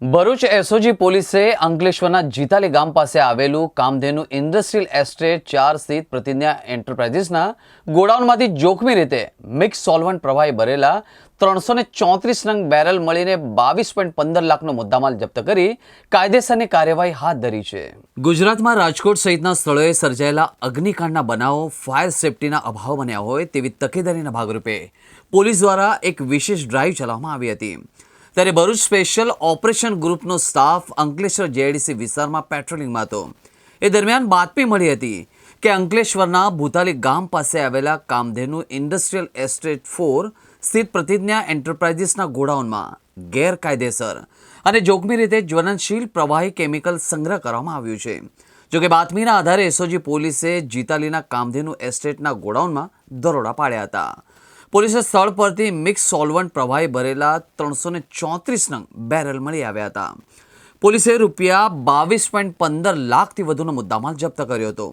Bharuch SOG પોલીસે અંકલેશ્વરના જીતાલી ગામ પાસે આવેલું કામધેનુ ઇન્ડસ્ટ્રીયલ એસ્ટેટ 4 સ્થિત પ્રતિજ્ઞા એન્ટરપ્રાઇઝીસના ગોડાઉનમાંથી જોખમી રીતે મિક્સ સોલ્વન્ટ પ્રવાહી ભરેલા 334 નંગ બેરલ મળીને 22.15 લાખનો મુદ્દામાલ જપ્ત કરી કાયદેસરની કાર્યવાહી હાથ ધરી છે. ગુજરાતમાં રાજકોટ સહિતના સ્થળોએ સર્જાયેલા અગ્નિકાંડના બનાવો ફાયર સેફટીના અભાવ બન્યા હોય તેવી તકેદારીના ભાગરૂપે પોલીસ દ્વારા એક વિશેષ ડ્રાઈવ ચલાવવામાં આવી હતી. ત્યારે ભરૂચ સ્પેશિયલ ઓપરેશન ગ્રુપનો સ્ટાફ અંકલેશ્વર જેઆઈડીસી વિસ્તારમાં પેટ્રોલિંગમાં હતો. એ દરમિયાન બાતમી મળી હતી કે અંકલેશ્વરના ભૂતાલી ગામ પાસે આવેલા કામધેનુ ઇન્ડસ્ટ્રીયલ એસ્ટેટ 4 સ્થિત પ્રતિજ્ઞા એન્ટરપ્રાઇઝીસના ગોડાઉનમાં ગેરકાયદેસર અને જોખમી રીતે જ્વલનશીલ પ્રવાહી કેમિકલ સંગ્રહ કરવામાં આવ્યું છે. જોકે બાતમીના આધારે એસઓજી પોલીસે જીતાલીના કામધેનુ એસ્ટેટના ગોડાઉનમાં દરોડા પાડ્યા હતા. પોલીસે સ્થળ પરથી મિક્સ સોલ્વન્ટ પ્રવાહી ભરેલા 334 નંગ બેરલ મળી આવ્યા હતા. પોલીસે રૂપિયા 22.15 લાખથી વધુનો મુદ્દામાલ જપ્ત કર્યો હતો.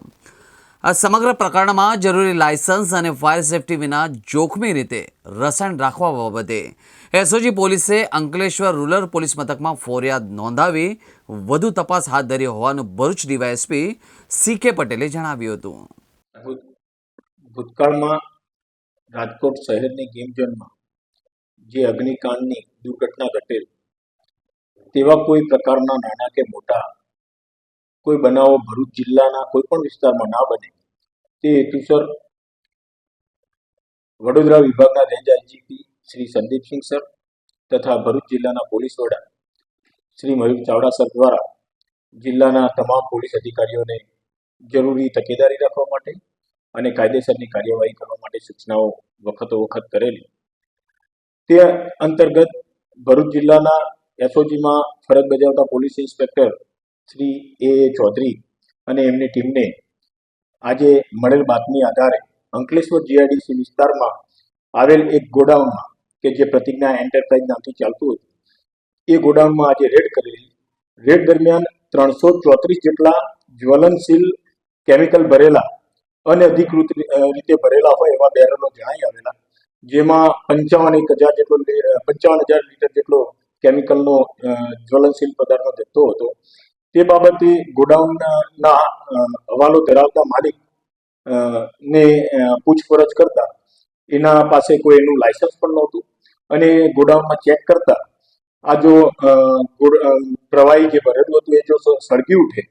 આ સમગ્ર પ્રકરણમાં જરૂરી લાયસન્સ અને ફાયર સેફટી વિના જોખમી રીતે રસાયણ રાખવા બાબતે એસઓજી પોલીસે અંકલેશ્વર રૂરલ પોલીસ મથકમાં ફરિયાદ નોંધાવી વધુ તપાસ હાથ ધરી હોવાનું ભરૂચ ડીવાયએસપી CK પટેલે જણાવ્યું હતું. ભૂતકાળમાં રાજકોટ શહેરની ગેમ ઝોનમાં જે અગ્નિકાંડની દુર્ઘટના ઘટેલ તેવા કોઈ પ્રકારના નાના કે મોટા કોઈ બનાવો ભરૂચ જિલ્લાના કોઈ પણ વિસ્તારમાં ના બને તે હેતુસર વડોદરા વિભાગના range IGP Shri Sandipsinh sir તથા ભરૂચ જિલ્લાના પોલીસ વડા શ્રી મયુર ચાવડા સર દ્વારા જિલ્લાના તમામ પોલીસ અધિકારીઓને જરૂરી તકેદારી રાખવા માટે અને કાયદેસરની કાર્યવાહી કરવા માટે સૂચનાઓ વખતો વખત કરેલી. તે અંતર્ગત ભરૂચ જિલ્લાના એસઓજીમાં ફરજ બજાવતા police inspector Shri A Chaudhary અને એમની ટીમને આજે મળેલ બાતમી આધારે અંકલેશ્વર જીઆઈડીસી વિસ્તારમાં આવેલ એક ગોડાઉનમાં કે જે પ્રતિજ્ઞા એન્ટરપ્રાઇઝ નામથી ચાલતું હતું એ ગોડાઉનમાં આજે રેડ કરેલી. રેડ દરમિયાન 334 જેટલા જ્વલનશીલ કેમિકલ ભરેલા અનઅધિકૃત રીતે ભરેલા હોય એવા બેરલો જણાઈ આવેલા, જેમાં 55,000 લીટર જેટલો કેમિકલનો જ્વલનશીલ પદાર્થનો જથ્થો હતો. તે બાબતે ગોડાઉનના હવાલો ધરાવતા માલિક ને પૂછપરછ કરતા એના પાસે કોઈ એનું લાયસન્સ પણ નહોતું અને ગોડાઉનમાં ચેક કરતા આ જો પ્રવાહી જે ભરેલું હતું એ જો સળગી ઉઠે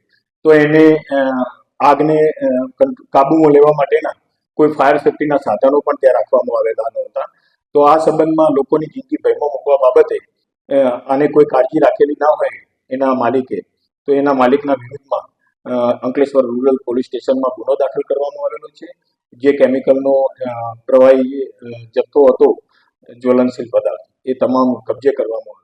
તો એને આગને કાબૂમાં લેવા માટેના કોઈ ફાયર સેફટીના સાધનો પણ ત્યાં રાખવામાં આવેલા નહોતા. તો આ સંબંધમાં લોકોની જિંદગી ભયમાં મૂકવા બાબતે આને કોઈ કાળજી રાખેલી ના હોય એના માલિકે, તો એના માલિકના વિરુદ્ધમાં અંકલેશ્વર રૂરલ પોલીસ સ્ટેશનમાં ગુનો દાખલ કરવામાં આવેલો છે. જે કેમિકલનો પ્રવાહી જથ્થો હતો જ્વલનશીલ પદાર્થ એ તમામ કબજે કરવામાં